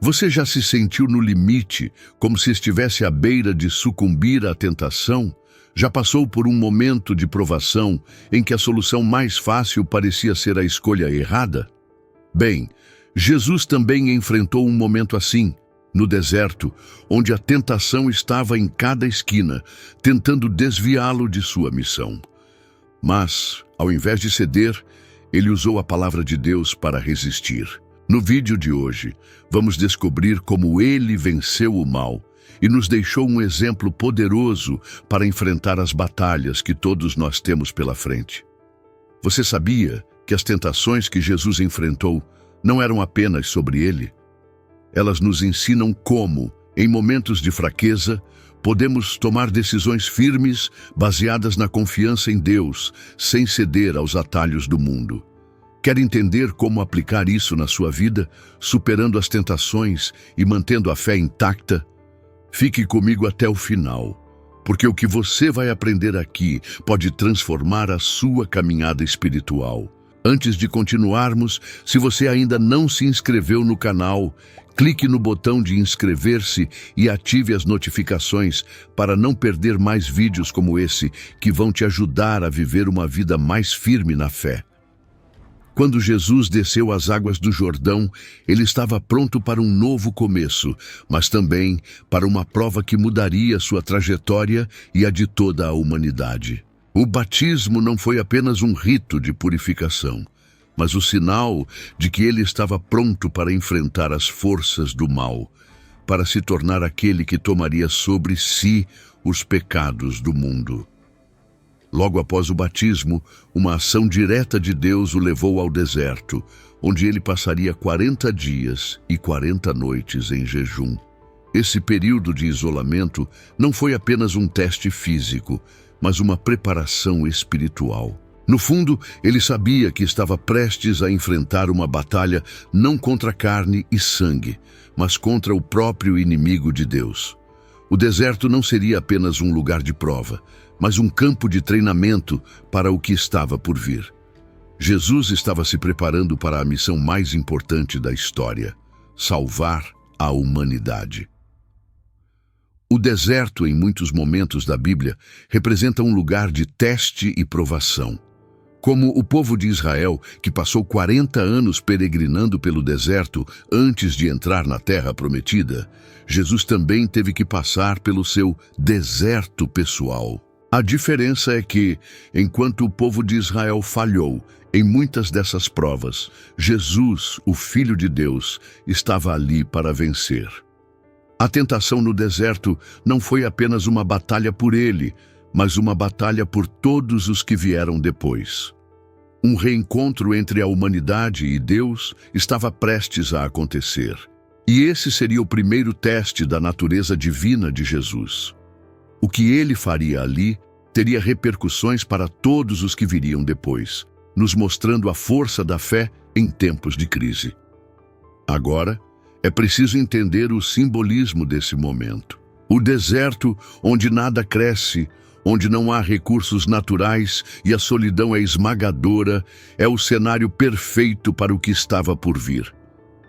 Você já se sentiu no limite, como se estivesse à beira de sucumbir à tentação? Já passou por um momento de provação em que a solução mais fácil parecia ser a escolha errada? Bem, Jesus também enfrentou um momento assim, no deserto, onde a tentação estava em cada esquina, tentando desviá-lo de sua missão. Mas, ao invés de ceder, ele usou a palavra de Deus para resistir. No vídeo de hoje, vamos descobrir como ele venceu o mal e nos deixou um exemplo poderoso para enfrentar as batalhas que todos nós temos pela frente. Você sabia que as tentações que Jesus enfrentou não eram apenas sobre ele? Elas nos ensinam como, em momentos de fraqueza, podemos tomar decisões firmes baseadas na confiança em Deus, sem ceder aos atalhos do mundo. Quer entender como aplicar isso na sua vida, superando as tentações e mantendo a fé intacta? Fique comigo até o final, porque o que você vai aprender aqui pode transformar a sua caminhada espiritual. Antes de continuarmos, se você ainda não se inscreveu no canal, clique no botão de inscrever-se e ative as notificações para não perder mais vídeos como esse que vão te ajudar a viver uma vida mais firme na fé. Quando Jesus desceu as águas do Jordão, ele estava pronto para um novo começo, mas também para uma prova que mudaria sua trajetória e a de toda a humanidade. O batismo não foi apenas um rito de purificação, mas o sinal de que ele estava pronto para enfrentar as forças do mal, para se tornar aquele que tomaria sobre si os pecados do mundo. Logo após o batismo, uma ação direta de Deus o levou ao deserto, onde ele passaria 40 dias e 40 noites em jejum. Esse período de isolamento não foi apenas um teste físico, mas uma preparação espiritual. No fundo, ele sabia que estava prestes a enfrentar uma batalha não contra carne e sangue, mas contra o próprio inimigo de Deus. O deserto não seria apenas um lugar de prova, mas um campo de treinamento para o que estava por vir. Jesus estava se preparando para a missão mais importante da história: salvar a humanidade. O deserto, em muitos momentos da Bíblia, representa um lugar de teste e provação. Como o povo de Israel, que passou 40 anos peregrinando pelo deserto antes de entrar na Terra Prometida, Jesus também teve que passar pelo seu deserto pessoal. A diferença é que, enquanto o povo de Israel falhou em muitas dessas provas, Jesus, o Filho de Deus, estava ali para vencer. A tentação no deserto não foi apenas uma batalha por ele, mas uma batalha por todos os que vieram depois. Um reencontro entre a humanidade e Deus estava prestes a acontecer. E esse seria o primeiro teste da natureza divina de Jesus. O que ele faria ali teria repercussões para todos os que viriam depois, nos mostrando a força da fé em tempos de crise. Agora, é preciso entender o simbolismo desse momento. O deserto, onde nada cresce, onde não há recursos naturais e a solidão é esmagadora, é o cenário perfeito para o que estava por vir.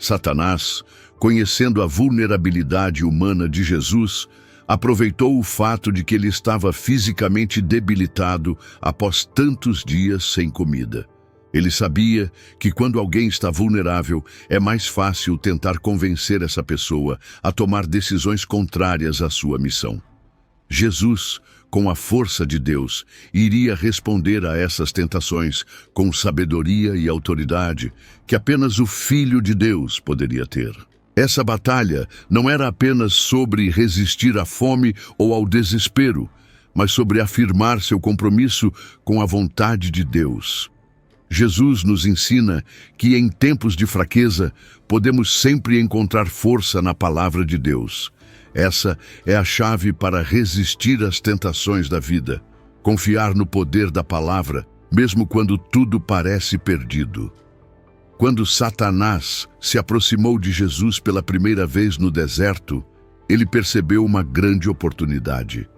Satanás, conhecendo a vulnerabilidade humana de Jesus, aproveitou o fato de que ele estava fisicamente debilitado após tantos dias sem comida. Ele sabia que quando alguém está vulnerável, é mais fácil tentar convencer essa pessoa a tomar decisões contrárias à sua missão. Jesus, com a força de Deus, iria responder a essas tentações com sabedoria e autoridade que apenas o Filho de Deus poderia ter. Essa batalha não era apenas sobre resistir à fome ou ao desespero, mas sobre afirmar seu compromisso com a vontade de Deus. Jesus nos ensina que em tempos de fraqueza podemos sempre encontrar força na palavra de Deus. Essa é a chave para resistir às tentações da vida. Confiar no poder da palavra, mesmo quando tudo parece perdido. Quando Satanás se aproximou de Jesus pela primeira vez no deserto, ele percebeu uma grande oportunidade.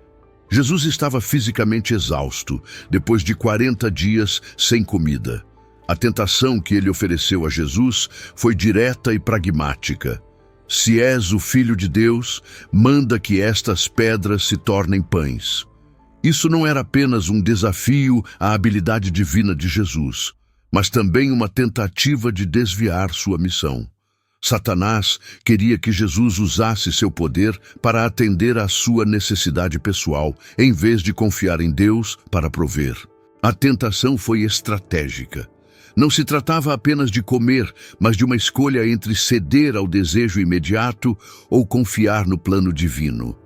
Jesus estava fisicamente exausto, depois de 40 dias sem comida. A tentação que ele ofereceu a Jesus foi direta e pragmática. Se és o Filho de Deus, manda que estas pedras se tornem pães. Isso não era apenas um desafio à habilidade divina de Jesus, mas também uma tentativa de desviar sua missão. Satanás queria que Jesus usasse seu poder para atender à sua necessidade pessoal, em vez de confiar em Deus para prover. A tentação foi estratégica. Não se tratava apenas de comer, mas de uma escolha entre ceder ao desejo imediato ou confiar no plano divino.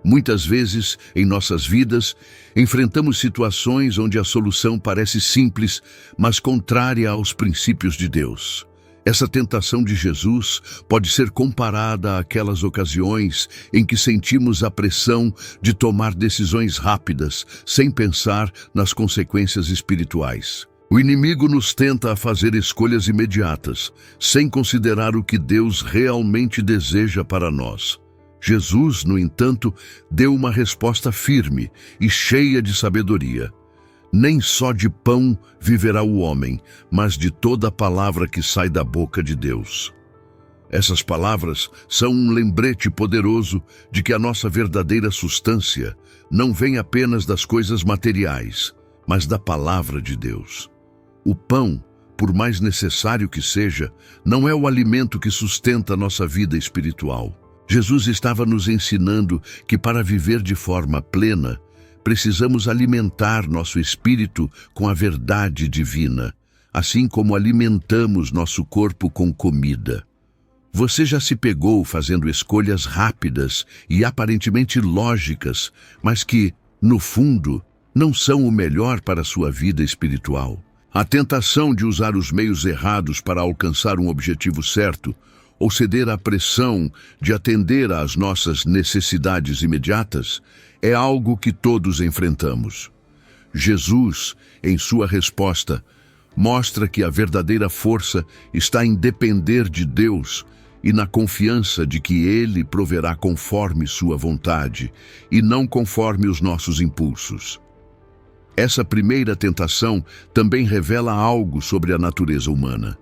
Muitas vezes, em nossas vidas, enfrentamos situações onde a solução parece simples, mas contrária aos princípios de Deus. Essa tentação de Jesus pode ser comparada àquelas ocasiões em que sentimos a pressão de tomar decisões rápidas, sem pensar nas consequências espirituais. O inimigo nos tenta a fazer escolhas imediatas, sem considerar o que Deus realmente deseja para nós. Jesus, no entanto, deu uma resposta firme e cheia de sabedoria. Nem só de pão viverá o homem, mas de toda a palavra que sai da boca de Deus. Essas palavras são um lembrete poderoso de que a nossa verdadeira substância não vem apenas das coisas materiais, mas da palavra de Deus. O pão, por mais necessário que seja, não é o alimento que sustenta a nossa vida espiritual. Jesus estava nos ensinando que para viver de forma plena, precisamos alimentar nosso espírito com a verdade divina, assim como alimentamos nosso corpo com comida. Você já se pegou fazendo escolhas rápidas e aparentemente lógicas, mas que, no fundo, não são o melhor para a sua vida espiritual? A tentação de usar os meios errados para alcançar um objetivo certo, ou ceder à pressão de atender às nossas necessidades imediatas, é algo que todos enfrentamos. Jesus, em sua resposta, mostra que a verdadeira força está em depender de Deus e na confiança de que Ele proverá conforme sua vontade e não conforme os nossos impulsos. Essa primeira tentação também revela algo sobre a natureza humana.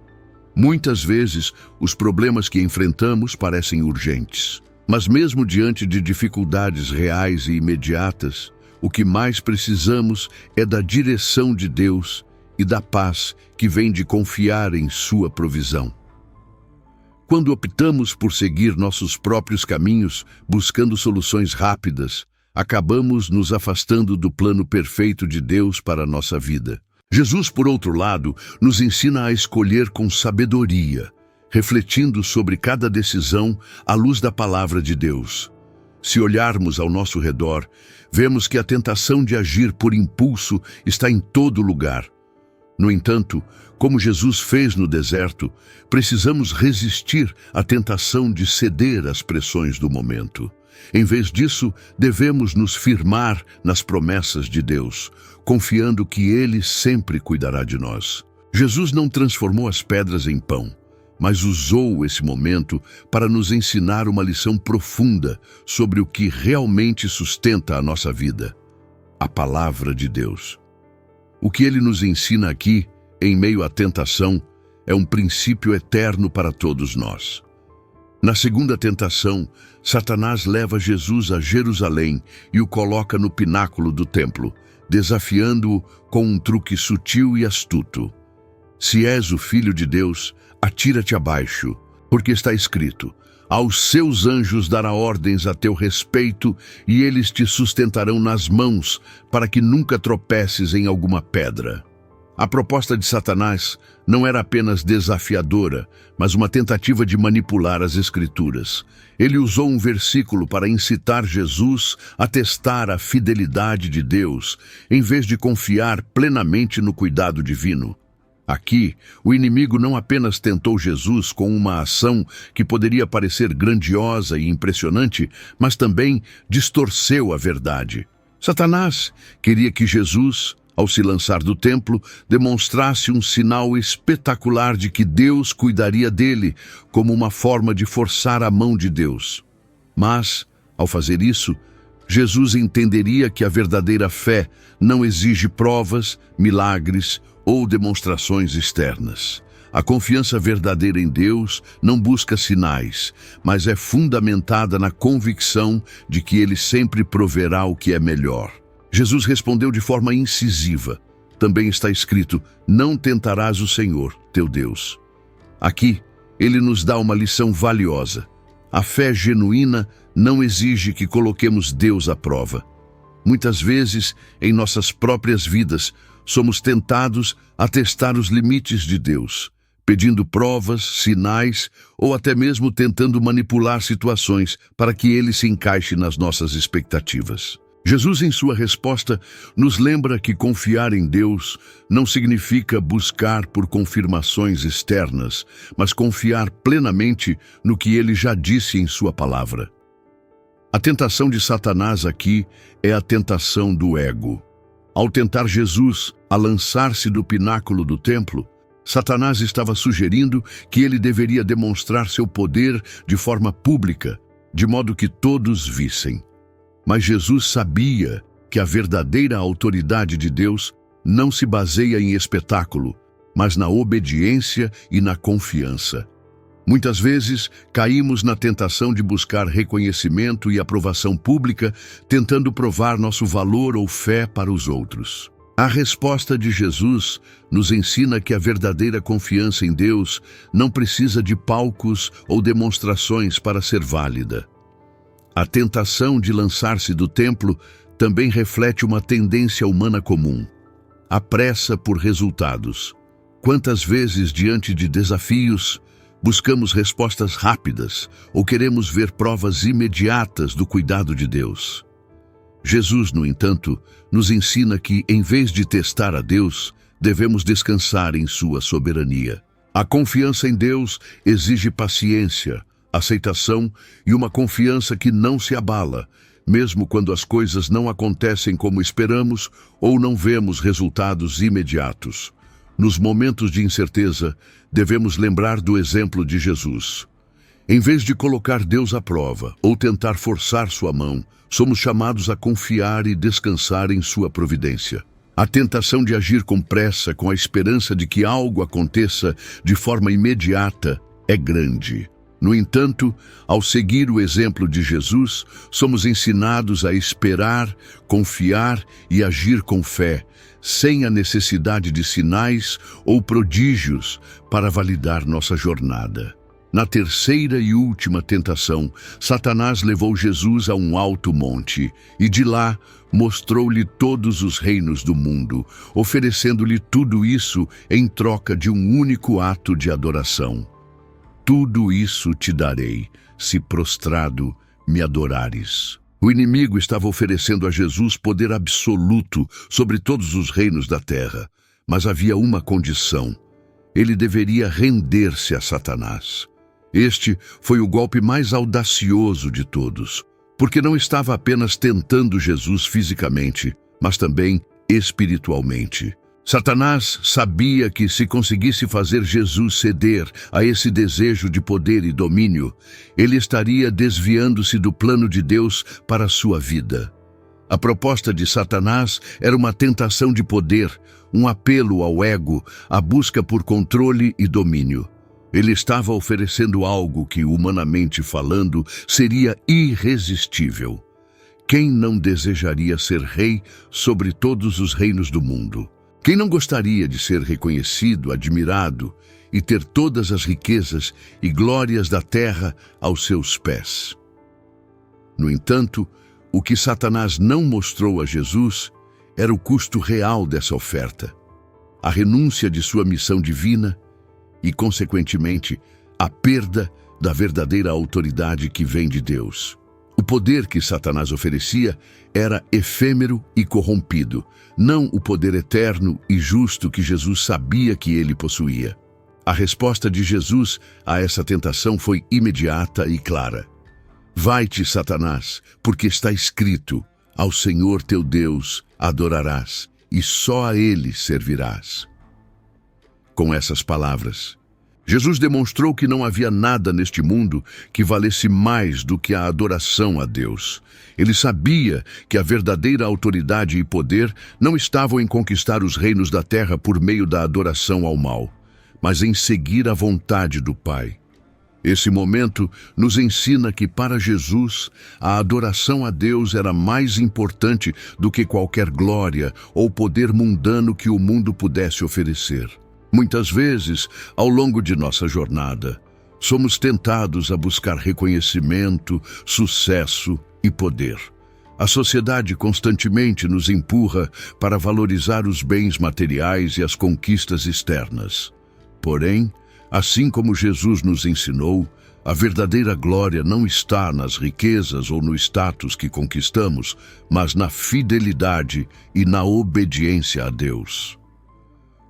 Muitas vezes, os problemas que enfrentamos parecem urgentes. Mas mesmo diante de dificuldades reais e imediatas, o que mais precisamos é da direção de Deus e da paz que vem de confiar em sua provisão. Quando optamos por seguir nossos próprios caminhos, buscando soluções rápidas, acabamos nos afastando do plano perfeito de Deus para a nossa vida. Jesus, por outro lado, nos ensina a escolher com sabedoria, refletindo sobre cada decisão à luz da palavra de Deus. Se olharmos ao nosso redor, vemos que a tentação de agir por impulso está em todo lugar. No entanto, como Jesus fez no deserto, precisamos resistir à tentação de ceder às pressões do momento. Em vez disso, devemos nos firmar nas promessas de Deus, confiando que Ele sempre cuidará de nós. Jesus não transformou as pedras em pão, mas usou esse momento para nos ensinar uma lição profunda sobre o que realmente sustenta a nossa vida: a palavra de Deus. O que Ele nos ensina aqui, em meio à tentação, é um princípio eterno para todos nós. Na segunda tentação, Satanás leva Jesus a Jerusalém e o coloca no pináculo do templo, desafiando-o com um truque sutil e astuto. Se és o Filho de Deus, atira-te abaixo, porque está escrito: aos seus anjos dará ordens a teu respeito e eles te sustentarão nas mãos, para que nunca tropeces em alguma pedra. A proposta de Satanás não era apenas desafiadora, mas uma tentativa de manipular as Escrituras. Ele usou um versículo para incitar Jesus a testar a fidelidade de Deus, em vez de confiar plenamente no cuidado divino. Aqui, o inimigo não apenas tentou Jesus com uma ação que poderia parecer grandiosa e impressionante, mas também distorceu a verdade. Satanás queria que Jesus, ao se lançar do templo, demonstrasse um sinal espetacular de que Deus cuidaria dele, como uma forma de forçar a mão de Deus. Mas, ao fazer isso, Jesus entenderia que a verdadeira fé não exige provas, milagres ou demonstrações externas. A confiança verdadeira em Deus não busca sinais, mas é fundamentada na convicção de que Ele sempre proverá o que é melhor. Jesus respondeu de forma incisiva. Também está escrito: não tentarás o Senhor, teu Deus. Aqui, Ele nos dá uma lição valiosa. A fé genuína não exige que coloquemos Deus à prova. Muitas vezes, em nossas próprias vidas, somos tentados a testar os limites de Deus, pedindo provas, sinais ou até mesmo tentando manipular situações para que Ele se encaixe nas nossas expectativas. Jesus, em sua resposta, nos lembra que confiar em Deus não significa buscar por confirmações externas, mas confiar plenamente no que Ele já disse em sua palavra. A tentação de Satanás aqui é a tentação do ego. Ao tentar Jesus a lançar-se do pináculo do templo, Satanás estava sugerindo que ele deveria demonstrar seu poder de forma pública, de modo que todos vissem. Mas Jesus sabia que a verdadeira autoridade de Deus não se baseia em espetáculo, mas na obediência e na confiança. Muitas vezes, caímos na tentação de buscar reconhecimento e aprovação pública, tentando provar nosso valor ou fé para os outros. A resposta de Jesus nos ensina que a verdadeira confiança em Deus não precisa de palcos ou demonstrações para ser válida. A tentação de lançar-se do templo também reflete uma tendência humana comum: a pressa por resultados. Quantas vezes, diante de desafios, buscamos respostas rápidas ou queremos ver provas imediatas do cuidado de Deus? Jesus, no entanto, nos ensina que, em vez de testar a Deus, devemos descansar em sua soberania. A confiança em Deus exige paciência, aceitação e uma confiança que não se abala, mesmo quando as coisas não acontecem como esperamos ou não vemos resultados imediatos. Nos momentos de incerteza, devemos lembrar do exemplo de Jesus. Em vez de colocar Deus à prova ou tentar forçar sua mão, somos chamados a confiar e descansar em sua providência. A tentação de agir com pressa, com a esperança de que algo aconteça de forma imediata, é grande. No entanto, ao seguir o exemplo de Jesus, somos ensinados a esperar, confiar e agir com fé, sem a necessidade de sinais ou prodígios para validar nossa jornada. Na terceira e última tentação, Satanás levou Jesus a um alto monte e de lá mostrou-lhe todos os reinos do mundo, oferecendo-lhe tudo isso em troca de um único ato de adoração. Tudo isso te darei, se prostrado me adorares. O inimigo estava oferecendo a Jesus poder absoluto sobre todos os reinos da terra, mas havia uma condição: ele deveria render-se a Satanás. Este foi o golpe mais audacioso de todos, porque não estava apenas tentando Jesus fisicamente, mas também espiritualmente. Satanás sabia que se conseguisse fazer Jesus ceder a esse desejo de poder e domínio, ele estaria desviando-se do plano de Deus para a sua vida. A proposta de Satanás era uma tentação de poder, um apelo ao ego, a busca por controle e domínio. Ele estava oferecendo algo que, humanamente falando, seria irresistível. Quem não desejaria ser rei sobre todos os reinos do mundo? Quem não gostaria de ser reconhecido, admirado e ter todas as riquezas e glórias da terra aos seus pés? No entanto, o que Satanás não mostrou a Jesus era o custo real dessa oferta: a renúncia de sua missão divina e, consequentemente, a perda da verdadeira autoridade que vem de Deus. O poder que Satanás oferecia era efêmero e corrompido, não o poder eterno e justo que Jesus sabia que ele possuía. A resposta de Jesus a essa tentação foi imediata e clara: vai-te, Satanás, porque está escrito: ao Senhor teu Deus adorarás, e só a Ele servirás. Com essas palavras, Jesus demonstrou que não havia nada neste mundo que valesse mais do que a adoração a Deus. Ele sabia que a verdadeira autoridade e poder não estavam em conquistar os reinos da terra por meio da adoração ao mal, mas em seguir a vontade do Pai. Esse momento nos ensina que para Jesus, a adoração a Deus era mais importante do que qualquer glória ou poder mundano que o mundo pudesse oferecer. Muitas vezes, ao longo de nossa jornada, somos tentados a buscar reconhecimento, sucesso e poder. A sociedade constantemente nos empurra para valorizar os bens materiais e as conquistas externas. Porém, assim como Jesus nos ensinou, a verdadeira glória não está nas riquezas ou no status que conquistamos, mas na fidelidade e na obediência a Deus.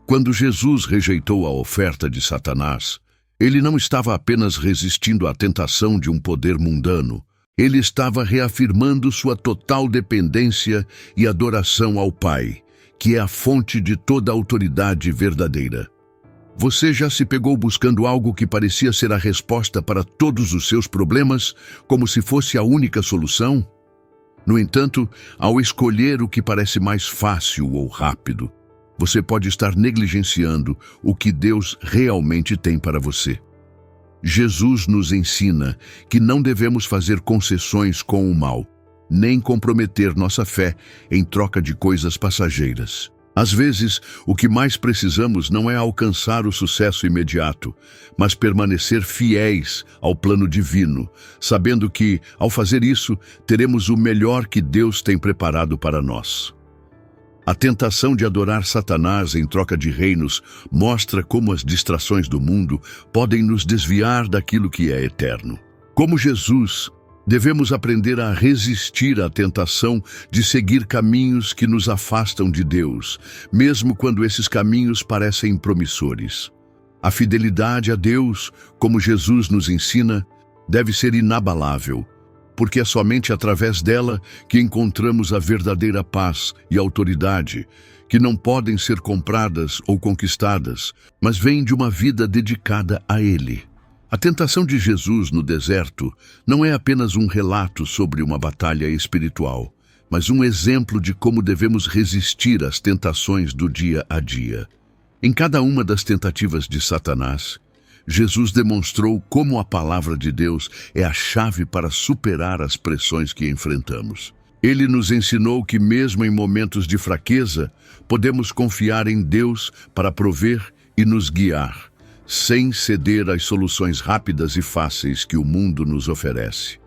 Quando Jesus rejeitou a oferta de Satanás, ele não estava apenas resistindo à tentação de um poder mundano, ele estava reafirmando sua total dependência e adoração ao Pai, que é a fonte de toda a autoridade verdadeira. Você já se pegou buscando algo que parecia ser a resposta para todos os seus problemas, como se fosse a única solução? No entanto, ao escolher o que parece mais fácil ou rápido, você pode estar negligenciando o que Deus realmente tem para você. Jesus nos ensina que não devemos fazer concessões com o mal, nem comprometer nossa fé em troca de coisas passageiras. Às vezes, o que mais precisamos não é alcançar o sucesso imediato, mas permanecer fiéis ao plano divino, sabendo que, ao fazer isso, teremos o melhor que Deus tem preparado para nós. A tentação de adorar Satanás em troca de reinos mostra como as distrações do mundo podem nos desviar daquilo que é eterno. Como Jesus, devemos aprender a resistir à tentação de seguir caminhos que nos afastam de Deus, mesmo quando esses caminhos parecem promissores. A fidelidade a Deus, como Jesus nos ensina, deve ser inabalável, porque é somente através dela que encontramos a verdadeira paz e autoridade, que não podem ser compradas ou conquistadas, mas vêm de uma vida dedicada a Ele. A tentação de Jesus no deserto não é apenas um relato sobre uma batalha espiritual, mas um exemplo de como devemos resistir às tentações do dia a dia. Em cada uma das tentativas de Satanás, Jesus demonstrou como a palavra de Deus é a chave para superar as pressões que enfrentamos. Ele nos ensinou que mesmo em momentos de fraqueza, podemos confiar em Deus para prover e nos guiar, sem ceder às soluções rápidas e fáceis que o mundo nos oferece.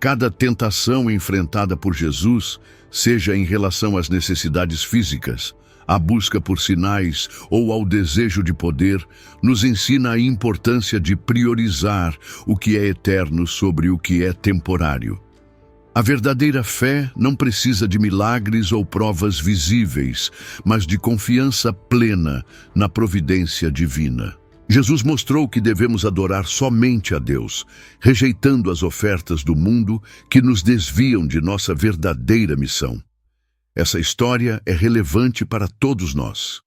Cada tentação enfrentada por Jesus, seja em relação às necessidades físicas, à busca por sinais ou ao desejo de poder, nos ensina a importância de priorizar o que é eterno sobre o que é temporário. A verdadeira fé não precisa de milagres ou provas visíveis, mas de confiança plena na providência divina. Jesus mostrou que devemos adorar somente a Deus, rejeitando as ofertas do mundo que nos desviam de nossa verdadeira missão. Essa história é relevante para todos nós.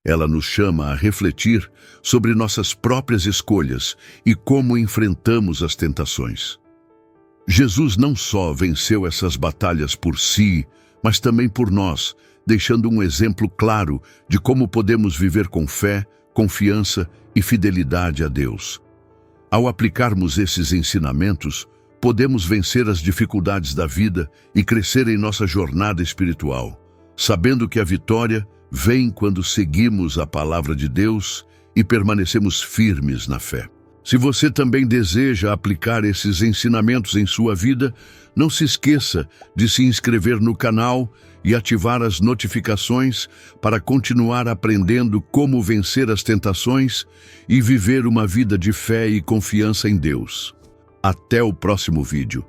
Ela nos chama a refletir sobre nossas próprias escolhas e como enfrentamos as tentações. Jesus não só venceu essas batalhas por si, mas também por nós, deixando um exemplo claro de como podemos viver com fé, confiança e fidelidade a Deus. Ao aplicarmos esses ensinamentos, podemos vencer as dificuldades da vida e crescer em nossa jornada espiritual, sabendo que a vitória vem quando seguimos a palavra de Deus e permanecemos firmes na fé. Se você também deseja aplicar esses ensinamentos em sua vida, não se esqueça de se inscrever no canal e ativar as notificações para continuar aprendendo como vencer as tentações e viver uma vida de fé e confiança em Deus. Até o próximo vídeo.